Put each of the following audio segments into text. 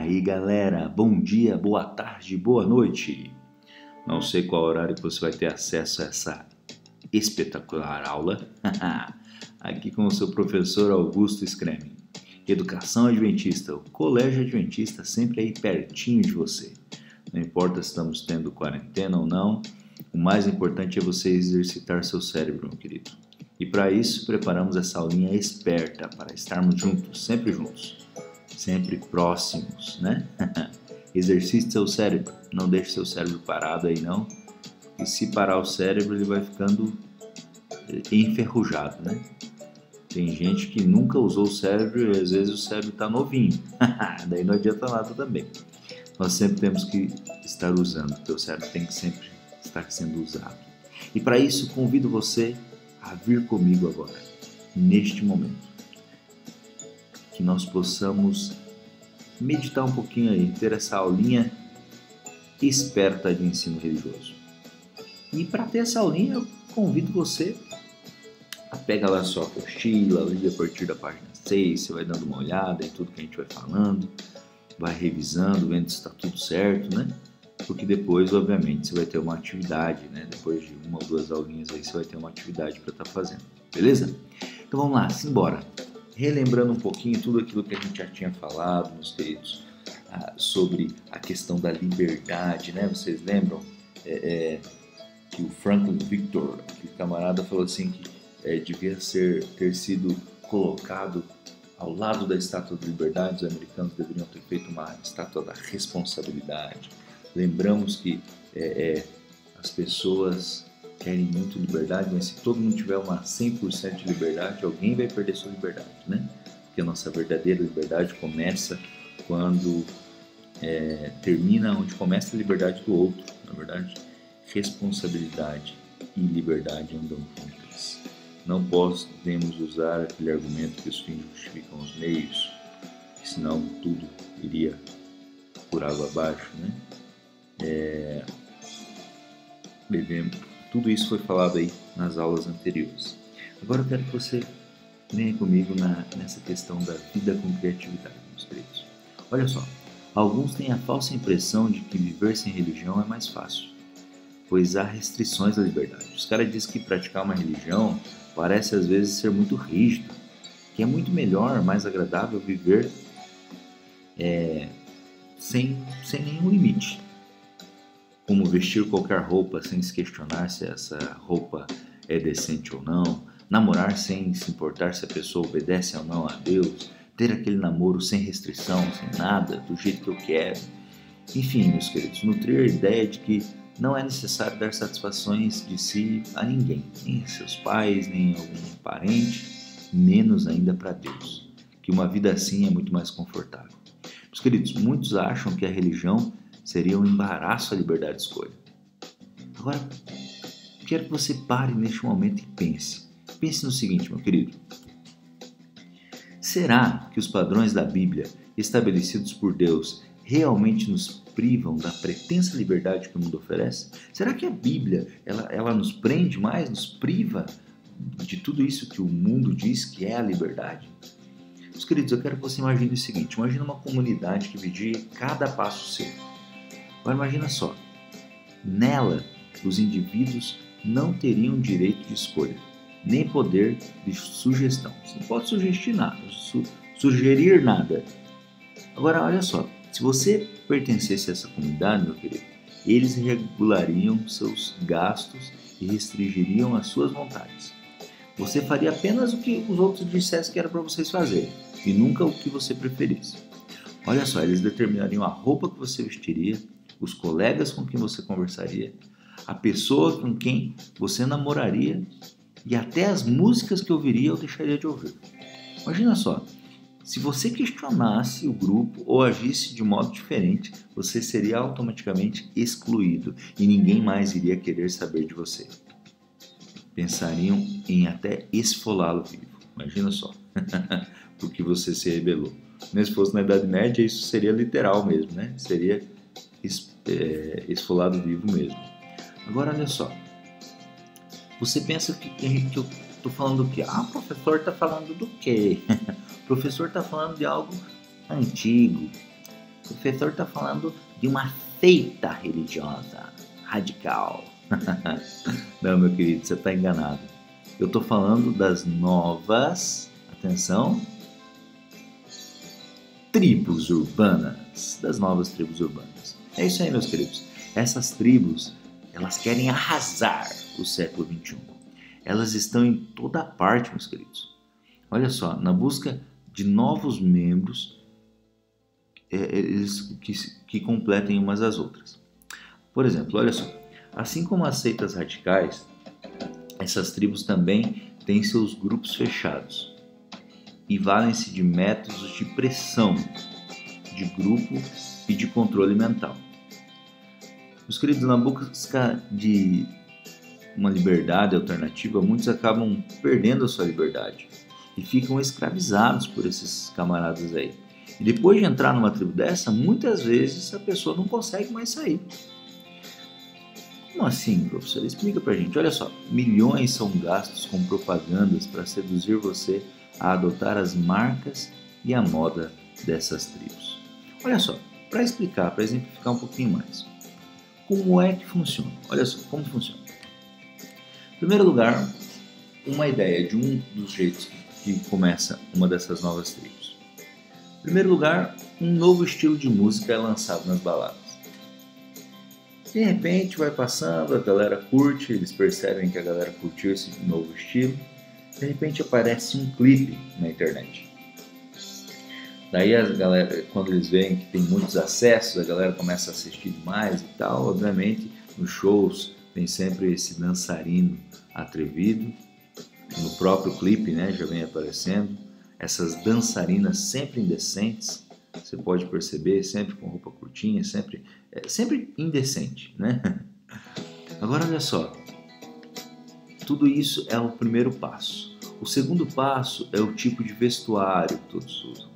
aí, galera, bom dia, boa tarde, boa noite. Não sei qual horário que você vai ter acesso a essa espetacular aula. Aqui com o seu professor Augusto Scremin. Educação Adventista, o Colégio Adventista sempre aí pertinho de você. Não importa se estamos tendo quarentena ou não, o mais importante é você exercitar seu cérebro, meu querido. E para isso, preparamos essa aulinha esperta para estarmos juntos, sempre próximos, né? Exercite seu cérebro, não deixe seu cérebro parado aí não, e se parar o cérebro ele vai ficando enferrujado, né? Tem gente que nunca usou o cérebro e às vezes o cérebro está novinho, daí não adianta nada também. Nós sempre temos que estar usando, porque o cérebro tem que sempre estar sendo usado. E para isso convido você a vir comigo agora, neste momento, que nós possamos meditar um pouquinho aí, ter essa aulinha esperta de ensino religioso. E para ter essa aulinha, eu convido você a pegar lá sua apostila, lê a partir da página 6, você vai dando uma olhada em tudo que a gente vai falando, vai revisando, vendo se está tudo certo, né? Porque depois, obviamente, você vai ter uma atividade, né? Depois de uma ou duas aulinhas aí, você vai ter uma atividade para estar fazendo, beleza? Então vamos lá, simbora! Relembrando um pouquinho tudo aquilo que a gente já tinha falado, meus queridos, sobre a questão da liberdade, né? Vocês lembram que o Franklin Victor, aquele camarada, falou assim que devia ter sido colocado ao lado da Estátua da Liberdade, os americanos deveriam ter feito uma Estátua da Responsabilidade. Lembramos que as pessoas querem muito liberdade, mas se todo mundo tiver uma 100% de liberdade, alguém vai perder sua liberdade, né? Porque a nossa verdadeira liberdade começa quando termina onde começa a liberdade do outro. Na verdade, responsabilidade e liberdade andam juntas. Não podemos usar aquele argumento que os fins justificam os meios, que senão tudo iria por água abaixo, né? Tudo isso foi falado aí nas aulas anteriores. Agora eu quero que você venha comigo nessa questão da vida com criatividade, meus queridos. Olha só, alguns têm a falsa impressão de que viver sem religião é mais fácil, pois há restrições à liberdade. Os caras dizem que praticar uma religião parece às vezes ser muito rígido, que é muito melhor, mais agradável viver sem nenhum limite. Como vestir qualquer roupa sem se questionar se essa roupa é decente ou não, namorar sem se importar se a pessoa obedece ou não a Deus, ter aquele namoro sem restrição, sem nada, do jeito que eu quero. Enfim, meus queridos, nutrir a ideia de que não é necessário dar satisfações de si a ninguém, nem a seus pais, nem a algum parente, menos ainda para Deus, que uma vida assim é muito mais confortável. Meus queridos, muitos acham que a religião seria um embaraço à liberdade de escolha. Agora, quero que você pare neste momento e pense. Pense no seguinte, meu querido. Será que os padrões da Bíblia, estabelecidos por Deus, realmente nos privam da pretensa liberdade que o mundo oferece? Será que a Bíblia, ela nos prende mais, nos priva de tudo isso que o mundo diz que é a liberdade? Meus queridos, eu quero que você imagine o seguinte. Imagine uma comunidade que vigia cada passo seu. Agora imagina só, nela os indivíduos não teriam direito de escolha, nem poder de sugestão. Você não pode sugerir nada. Agora olha só, se você pertencesse a essa comunidade, meu querido, eles regulariam seus gastos e restringiriam as suas vontades. Você faria apenas o que os outros dissessem que era para vocês fazerem, e nunca o que você preferisse. Olha só, eles determinariam a roupa que você vestiria, os colegas com quem você conversaria, a pessoa com quem você namoraria e até as músicas que ouviria ou deixaria de ouvir. Imagina só, se você questionasse o grupo ou agisse de modo diferente, você seria automaticamente excluído e ninguém mais iria querer saber de você. Pensariam em até esfolá-lo vivo. Imagina só, porque você se rebelou. Se fosse na Idade Média, isso seria literal mesmo, né? Seria esfolado vivo mesmo. Agora, olha só. Você pensa que eu estou falando do quê? O professor está falando do quê? O professor está falando de algo antigo. O professor está falando de uma seita religiosa radical. Não, meu querido, você está enganado. Eu estou falando das novas, atenção, tribos urbanas. Das novas tribos urbanas. É isso aí, meus queridos. Essas tribos, elas querem arrasar o século XXI. Elas estão em toda parte, meus queridos. Olha só, na busca de novos membros, eles que completem umas às outras. Por exemplo, olha só, assim como as seitas radicais, essas tribos também têm seus grupos fechados e valem-se de métodos de pressão, de grupo e de controle mental. Meus queridos, na busca de uma liberdade alternativa, muitos acabam perdendo a sua liberdade e ficam escravizados por esses camaradas aí. E depois de entrar numa tribo dessa, muitas vezes a pessoa não consegue mais sair. Como assim, professor? Explica pra gente. Olha só, milhões são gastos com propagandas para seduzir você a adotar as marcas e a moda dessas tribos. Olha só, para explicar, para exemplificar um pouquinho mais. Como é que funciona? Olha só, como funciona. Em primeiro lugar, uma ideia de um dos jeitos que começa uma dessas novas tribos. Em primeiro lugar, um novo estilo de música é lançado nas baladas. De repente vai passando, a galera curte, eles percebem que a galera curtiu esse novo estilo. De repente aparece um clipe na internet. Daí a galera, quando eles veem que tem muitos acessos, a galera começa a assistir mais e tal. Obviamente, nos shows tem sempre esse dançarino atrevido. No próprio clipe, né, já vem aparecendo. Essas dançarinas sempre indecentes, você pode perceber, sempre com roupa curtinha, sempre indecente, né? Agora olha só, tudo isso é o primeiro passo. O segundo passo é o tipo de vestuário que todos usam.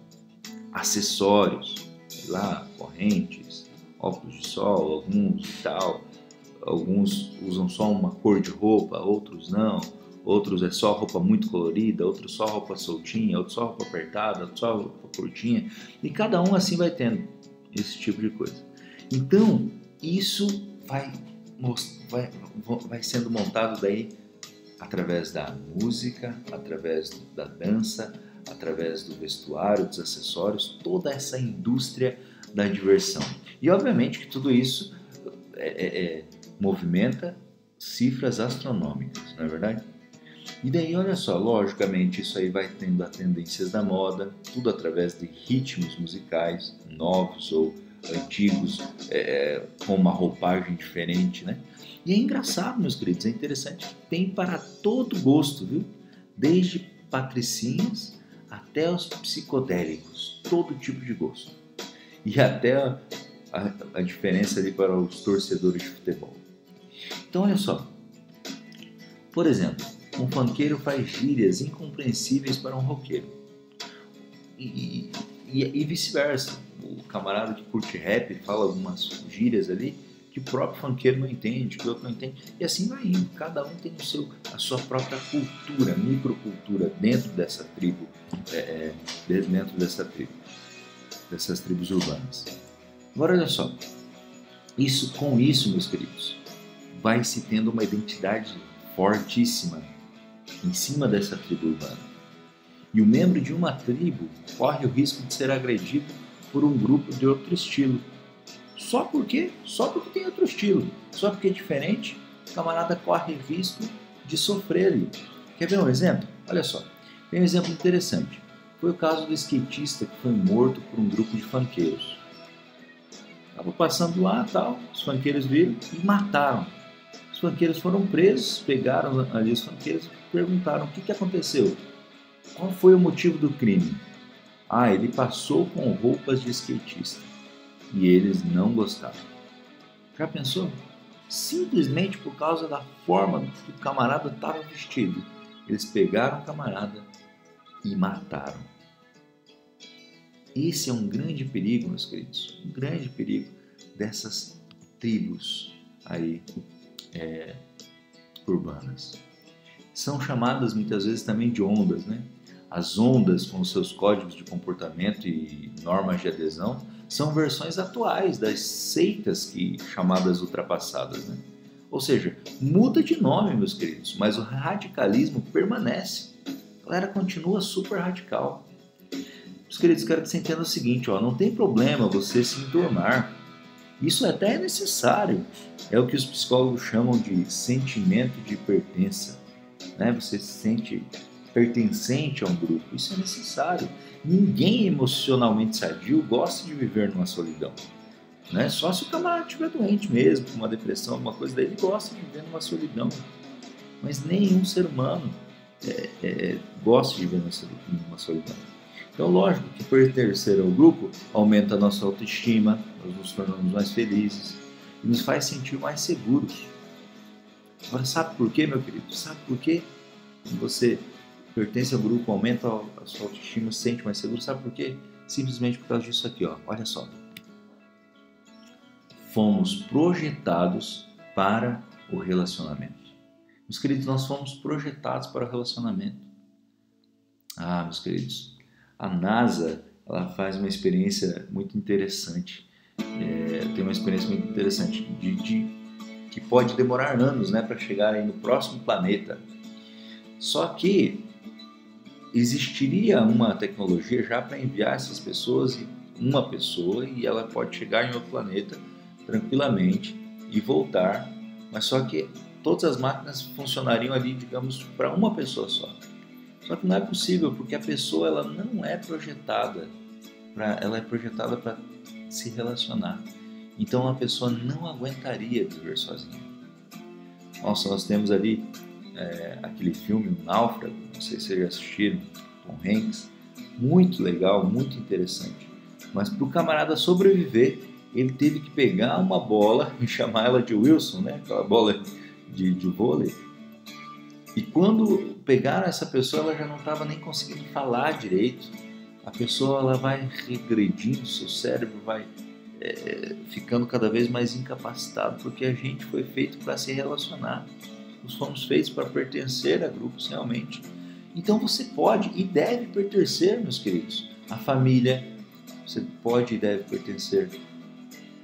Acessórios, sei lá, correntes, óculos de sol, alguns e tal. Alguns usam só uma cor de roupa, outros não. Outros é só roupa muito colorida, outros só roupa soltinha, outros só roupa apertada, outros só roupa curtinha. E cada um assim vai tendo esse tipo de coisa. Então, isso vai sendo montado daí através da música, através da dança, através do vestuário, dos acessórios, toda essa indústria da diversão. E obviamente que tudo isso movimenta cifras astronômicas, não é verdade? E daí, olha só, logicamente isso aí vai tendo as tendências da moda, tudo através de ritmos musicais, novos ou antigos, com uma roupagem diferente, né? E é engraçado, meus queridos, é interessante, tem para todo gosto, viu? Desde patricinhas até os psicodélicos, todo tipo de gosto. E até a diferença ali para os torcedores de futebol. Então, olha só, por exemplo, um funkeiro faz gírias incompreensíveis para um roqueiro. E vice-versa. O camarada que curte rap fala algumas gírias ali que o próprio funkeiro não entende, que o outro não entende. E assim vai indo. Cada um tem a sua própria cultura, microcultura dentro dessa tribo, dessas tribos urbanas. Agora olha só. Com isso, meus queridos, vai se tendo uma identidade fortíssima em cima dessa tribo urbana. E o membro de uma tribo corre o risco de ser agredido por um grupo de outro estilo. Só porque tem outro estilo. Só porque é diferente, o camarada corre o risco de sofrer ali. Quer ver um exemplo? Olha só, tem um exemplo interessante. Foi o caso do skatista que foi morto por um grupo de funkeiros. Estava passando lá, tal, os funkeiros viram e mataram. Os funkeiros foram presos, pegaram ali os funkeiros e perguntaram o que aconteceu. Qual foi o motivo do crime? Ah, ele passou com roupas de skatista. E eles não gostaram. Já pensou? Simplesmente por causa da forma que o camarada estava vestido. Eles pegaram o camarada e mataram. Esse é um grande perigo, meus queridos. Um grande perigo dessas tribos aí urbanas. São chamadas muitas vezes também de ondas, né? As ondas, com os seus códigos de comportamento e normas de adesão, são versões atuais das seitas chamadas ultrapassadas, né? Ou seja, muda de nome, meus queridos, mas o radicalismo permanece. A galera continua super radical. Meus queridos, quero que você entenda o seguinte, não tem problema você se enturmar. Isso até é necessário. É o que os psicólogos chamam de sentimento de pertença, né? Você se sente pertencente a um grupo. Isso é necessário. Ninguém emocionalmente sadio gosta de viver numa solidão, né? Só se o camarada estiver doente mesmo, com uma depressão, alguma coisa, daí ele gosta de viver numa solidão. Mas nenhum ser humano gosta de viver numa solidão. Então, lógico que pertencer ao grupo aumenta a nossa autoestima, nós nos tornamos mais felizes e nos faz sentir mais seguros. Agora, sabe por quê, meu querido? Sabe por quê? Quando você pertence ao grupo, aumenta a sua autoestima, se sente mais seguro. Sabe por quê? Simplesmente por causa disso aqui, olha só. Fomos projetados para o relacionamento. Meus queridos, nós fomos projetados para o relacionamento. Meus queridos, a NASA ela faz uma experiência muito interessante. Tem uma experiência muito interessante que pode demorar anos, né, para chegar aí no próximo planeta. Só que existiria uma tecnologia já para enviar essas pessoas, uma pessoa, e ela pode chegar em outro planeta tranquilamente e voltar, mas só que todas as máquinas funcionariam ali, digamos, para uma pessoa só. Só que não é possível, porque a pessoa ela não é projetada, ela é projetada para se relacionar. Então a pessoa não aguentaria viver sozinha. Nossa, nós temos ali aquele filme, O Náufrago, não sei se vocês já assistiram, Tom Hanks, muito legal, muito interessante. Mas para o camarada sobreviver, ele teve que pegar uma bola e chamar ela de Wilson, né? Aquela bola de vôlei. E quando pegaram essa pessoa, ela já não estava nem conseguindo falar direito. A pessoa ela vai regredindo, seu cérebro vai ficando cada vez mais incapacitado, porque a gente foi feito para se relacionar. Nós fomos feitos para pertencer a grupos realmente. Então você pode e deve pertencer, meus queridos, à família. Você pode e deve pertencer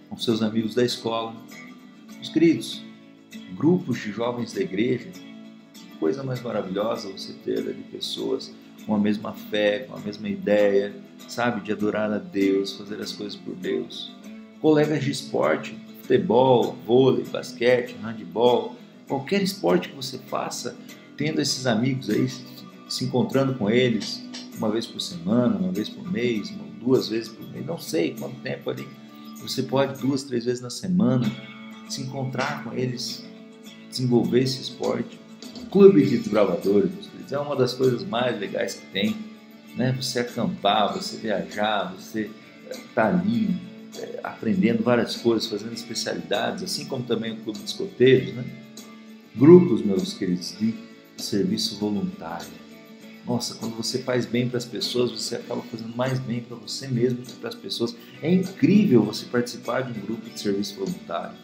com seus amigos da escola. Meus queridos, grupos de jovens da igreja, que coisa mais maravilhosa você ter ali pessoas com a mesma fé, com a mesma ideia, sabe, de adorar a Deus, fazer as coisas por Deus. Colegas de esporte, futebol, vôlei, basquete, handebol, qualquer esporte que você faça, tendo esses amigos aí, se encontrando com eles uma vez por semana, uma vez por mês, 2 vezes por mês, não sei quanto tempo ali. Você pode 2, 3 vezes na semana se encontrar com eles, desenvolver esse esporte. Clube de desbravadores, é uma das coisas mais legais que tem, né? Você acampar, você viajar, você tá ali aprendendo várias coisas, fazendo especialidades, assim como também o Clube de Escoteiros, né? Grupos, meus queridos, de serviço voluntário. Nossa, quando você faz bem para as pessoas, você acaba fazendo mais bem para você mesmo que para as pessoas. É incrível você participar de um grupo de serviço voluntário.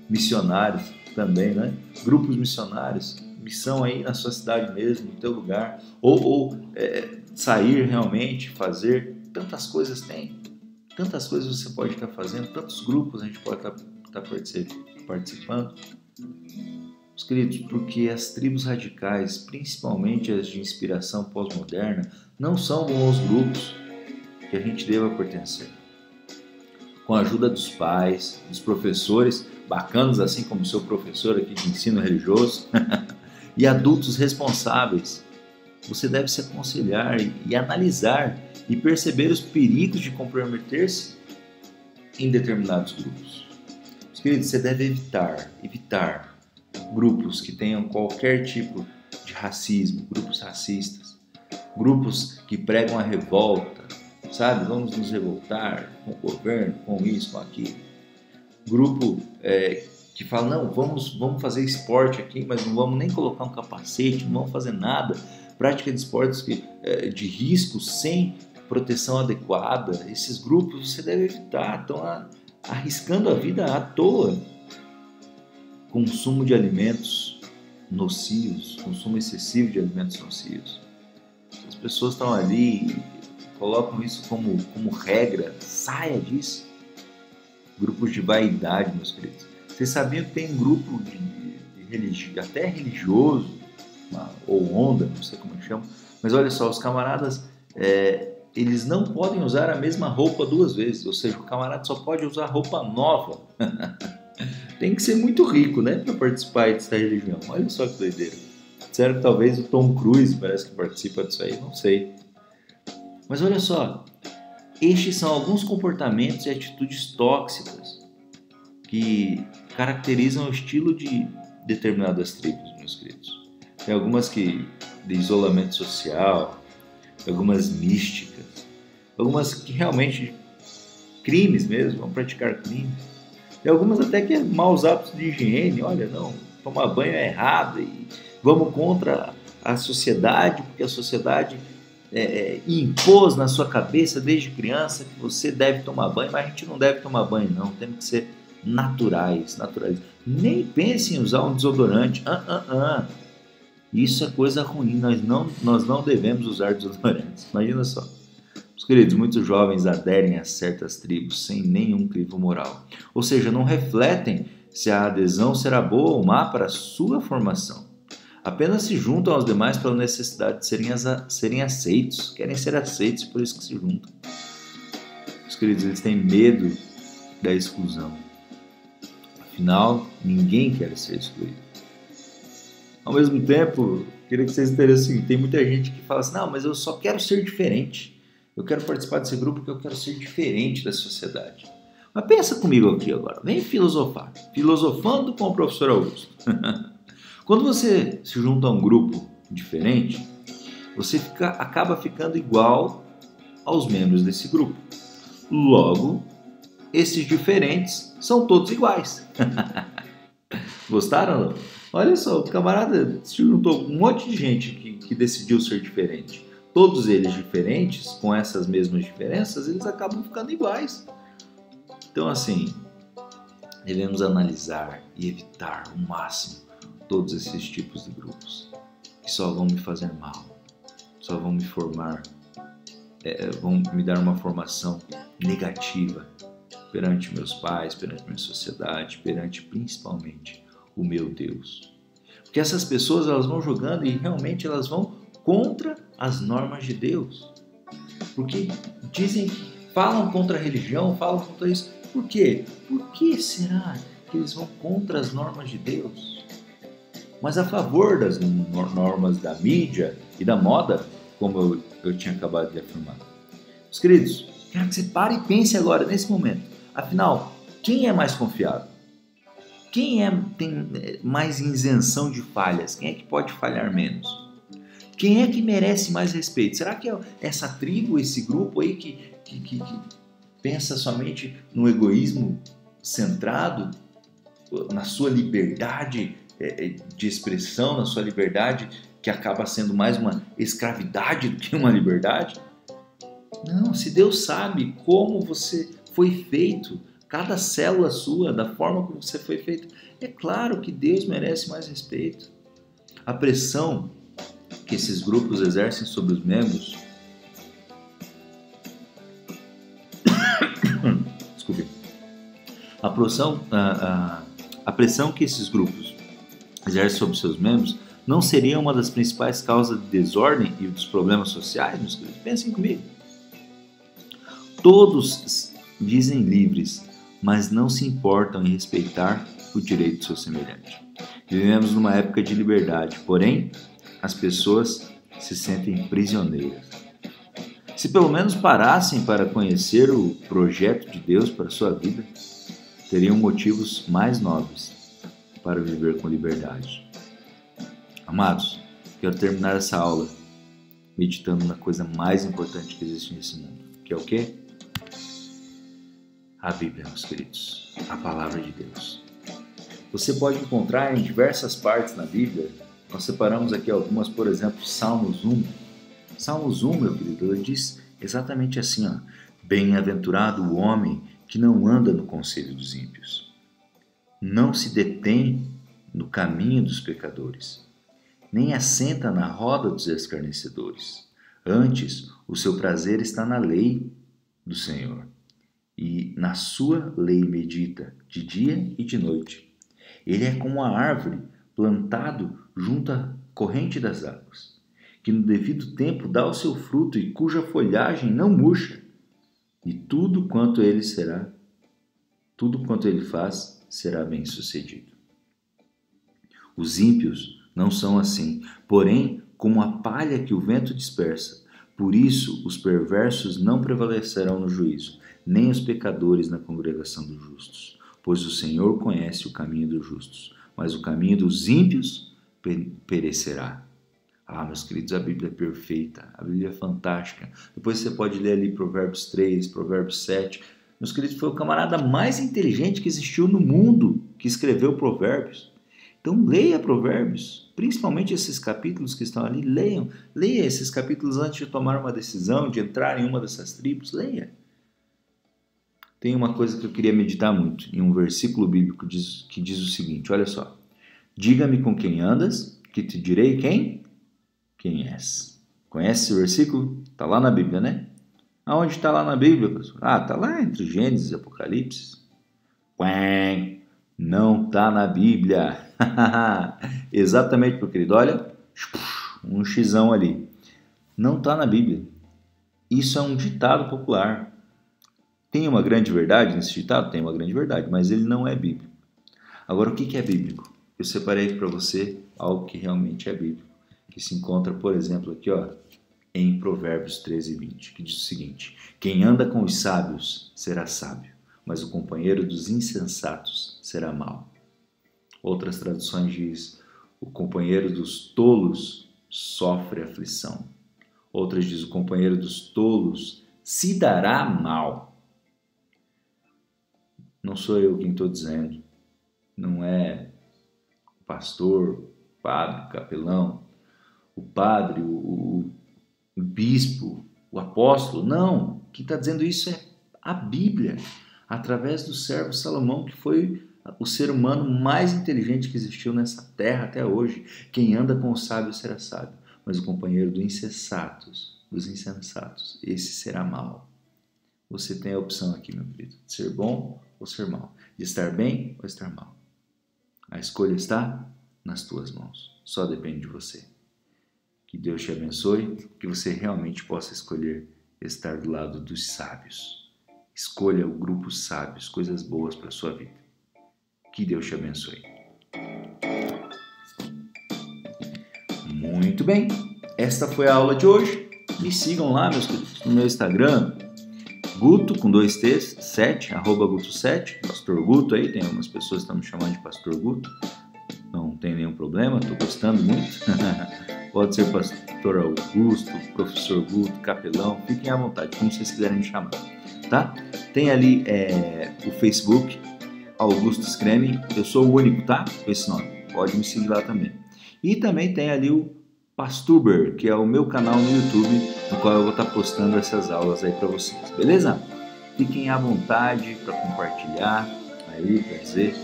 Missionários também, né? Grupos missionários, missão aí na sua cidade mesmo, no teu lugar, ou sair realmente, fazer, tantas coisas tem, tantas coisas você pode estar fazendo, tantos grupos a gente pode estar participando. Meus queridos, porque as tribos radicais, principalmente as de inspiração pós-moderna, não são bons grupos que a gente deva pertencer. Com a ajuda dos pais, dos professores bacanas, assim como o seu professor aqui de ensino religioso, e adultos responsáveis, você deve se aconselhar e analisar e perceber os perigos de comprometer-se em determinados grupos. Meus queridos, você deve evitar grupos que tenham qualquer tipo de racismo, grupos racistas, grupos que pregam a revolta, sabe? Vamos nos revoltar com o governo, com isso, com aquilo. Grupo que fala, não, vamos fazer esporte aqui, mas não vamos nem colocar um capacete, não vamos fazer nada. Prática de esportes de risco sem proteção adequada. Esses grupos você deve evitar, estão arriscando a vida à toa. Consumo de alimentos nocivos, consumo excessivo de alimentos nocivos. Essas pessoas estão ali e colocam isso como regra. Saia disso. Grupos de vaidade, meus queridos. Vocês sabiam que tem um grupo até religioso, ou onda, não sei como chama, mas olha só, os camaradas, eles não podem usar a mesma roupa duas vezes, ou seja, o camarada só pode usar roupa nova. Tem que ser muito rico, né, para participar dessa religião. Olha só que doideira. Sério que talvez o Tom Cruise parece que participa disso aí, não sei. Mas olha só, estes são alguns comportamentos e atitudes tóxicas que caracterizam o estilo de determinadas tribos, meus queridos. Tem algumas que de isolamento social, algumas místicas, algumas que realmente crimes mesmo, vão praticar crimes. Tem algumas até que é maus hábitos de higiene, olha, não, tomar banho é errado e vamos contra a sociedade, porque a sociedade impôs na sua cabeça desde criança que você deve tomar banho, mas a gente não deve tomar banho não, temos que ser naturais. Nem pense em usar um desodorante, Isso é coisa ruim, nós não devemos usar desodorantes, imagina só. Meus queridos, muitos jovens aderem a certas tribos sem nenhum crivo moral, ou seja, não refletem se a adesão será boa ou má para a sua formação. Apenas se juntam aos demais pela necessidade de serem aceitos, querem ser aceitos, por isso que se juntam. Meus queridos, eles têm medo da exclusão. Afinal, ninguém quer ser excluído. Ao mesmo tempo, queria que vocês entendessem o seguinte, tem muita gente que fala assim, não, mas eu só quero ser diferente. Eu quero participar desse grupo porque eu quero ser diferente da sociedade. Mas pensa comigo aqui agora, vem filosofar. Filosofando com o professor Augusto. Quando você se junta a um grupo diferente, você acaba ficando igual aos membros desse grupo. Logo, esses diferentes são todos iguais. Gostaram? Olha só, o camarada se juntou um monte de gente que decidiu ser diferente. Todos eles diferentes, com essas mesmas diferenças, eles acabam ficando iguais. Então, assim, devemos analisar e evitar ao máximo todos esses tipos de grupos que só vão me fazer mal, só vão me formar, vão me dar uma formação negativa perante meus pais, perante minha sociedade, perante principalmente o meu Deus. Porque essas pessoas elas vão jogando e realmente elas vão contra as normas de Deus. Porque falam contra a religião, falam contra isso. Por quê? Por que será que eles vão contra as normas de Deus? Mas a favor das normas da mídia e da moda, como eu tinha acabado de afirmar. Meus queridos, quero que você pare e pense agora, nesse momento. Afinal, quem é mais confiável? Quem tem mais isenção de falhas? Quem é que pode falhar menos? Quem é que merece mais respeito? Será que é essa tribo, esse grupo aí que pensa somente no egoísmo centrado, na sua liberdade de expressão, na sua liberdade que acaba sendo mais uma escravidade do que uma liberdade? Não, se Deus sabe como você foi feito, cada célula sua, da forma como você foi feito, é claro que Deus merece mais respeito. A pressão que esses grupos exercem sobre os membros, desculpe, a pressão que esses grupos exercem sobre seus membros não seria uma das principais causas de desordem e dos problemas sociais, meus queridos? Pensem comigo. Todos dizem livres, mas não se importam em respeitar o direito do seu semelhante. Vivemos numa época de liberdade, porém, as pessoas se sentem prisioneiras. Se pelo menos parassem para conhecer o projeto de Deus para a sua vida, teriam motivos mais nobres para viver com liberdade. Amados, quero terminar essa aula meditando na coisa mais importante que existe nesse mundo, que é o quê? A Bíblia, meus queridos, a Palavra de Deus. Você pode encontrar em diversas partes na Bíblia. Nós separamos aqui algumas, por exemplo, Salmos 1. Salmos 1, meu querido, ele diz exatamente assim, ó: bem-aventurado o homem que não anda no conselho dos ímpios, não se detém no caminho dos pecadores, nem assenta na roda dos escarnecedores. Antes, o seu prazer está na lei do Senhor, e na sua lei medita de dia e de noite. Ele é como a árvore plantado junto à corrente das águas, que no devido tempo dá o seu fruto e cuja folhagem não murcha, e tudo quanto ele faz será bem-sucedido. Os ímpios não são assim, porém, como a palha que o vento dispersa. Por isso, os perversos não prevalecerão no juízo, nem os pecadores na congregação dos justos. Pois o Senhor conhece o caminho dos justos, mas o caminho dos ímpios perecerá. Ah, meus queridos, a Bíblia é perfeita, a Bíblia é fantástica. Depois você pode ler ali Provérbios 3, Provérbios 7. Meus queridos, foi o camarada mais inteligente que existiu no mundo que escreveu Provérbios. Então leia Provérbios, principalmente esses capítulos que estão ali, leia esses capítulos antes de tomar uma decisão, de entrar em uma dessas tribos, leia. Tem uma coisa que eu queria meditar muito, em um versículo bíblico que diz o seguinte, olha só. Diga-me com quem andas, que te direi quem és. Conhece esse versículo? Está lá na Bíblia, né? Aonde está lá na Bíblia, pastor? Ah, está lá entre Gênesis e Apocalipse. Não está na Bíblia. Exatamente, meu querido. Olha, um xizão ali. Não está na Bíblia. Isso é um ditado popular. Tem uma grande verdade nesse ditado? Tem uma grande verdade, mas ele não é bíblico. Agora, o que é bíblico? Eu separei para você algo que realmente é bíblico, que se encontra, por exemplo, aqui, ó, em Provérbios 13, 20, que diz o seguinte: quem anda com os sábios será sábio, mas o companheiro dos insensatos será mau. Outras traduções diz: o companheiro dos tolos sofre aflição. Outras diz: o companheiro dos tolos se dará mal. Não sou eu quem estou dizendo, não é o pastor, o padre, o capelão, o padre, o bispo, o apóstolo, não. Quem está dizendo isso é a Bíblia, através do servo Salomão, que foi o ser humano mais inteligente que existiu nessa terra até hoje. Quem anda com os sábios será sábio, mas o companheiro dos insensatos, esse será mau. Você tem a opção aqui, meu querido, de ser bom ou ser mau, de estar bem ou estar mal. A escolha está nas tuas mãos, só depende de você. Que Deus te abençoe, que você realmente possa escolher estar do lado dos sábios. Escolha o grupo sábios, coisas boas para a sua vida. Que Deus te abençoe. Muito bem, esta foi a aula de hoje. Me sigam lá, meus queridos, no meu Instagram, Guto, com 2 T's, 7, @Guto7, Pastor Guto aí, tem algumas pessoas que estão me chamando de Pastor Guto. Não tem nenhum problema, estou gostando muito. Pode ser Pastor Augusto, Professor Guto, Capelão, fiquem à vontade, como vocês quiserem me chamar, tá? Tem ali o Facebook, Augusto Scremin, eu sou o único, tá? Com esse nome, pode me seguir lá também. E também tem ali o Pastuber, que é o meu canal no YouTube, no qual eu vou estar postando essas aulas aí para vocês, beleza? Fiquem à vontade para compartilhar aí, quer dizer,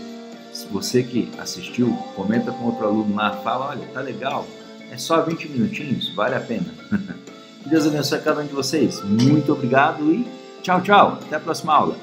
se você que assistiu, comenta com outro aluno lá, fala, olha, tá legal, é só 20 minutinhos, vale a pena. Que Deus abençoe a cada um de vocês, muito obrigado e tchau, tchau, até a próxima aula.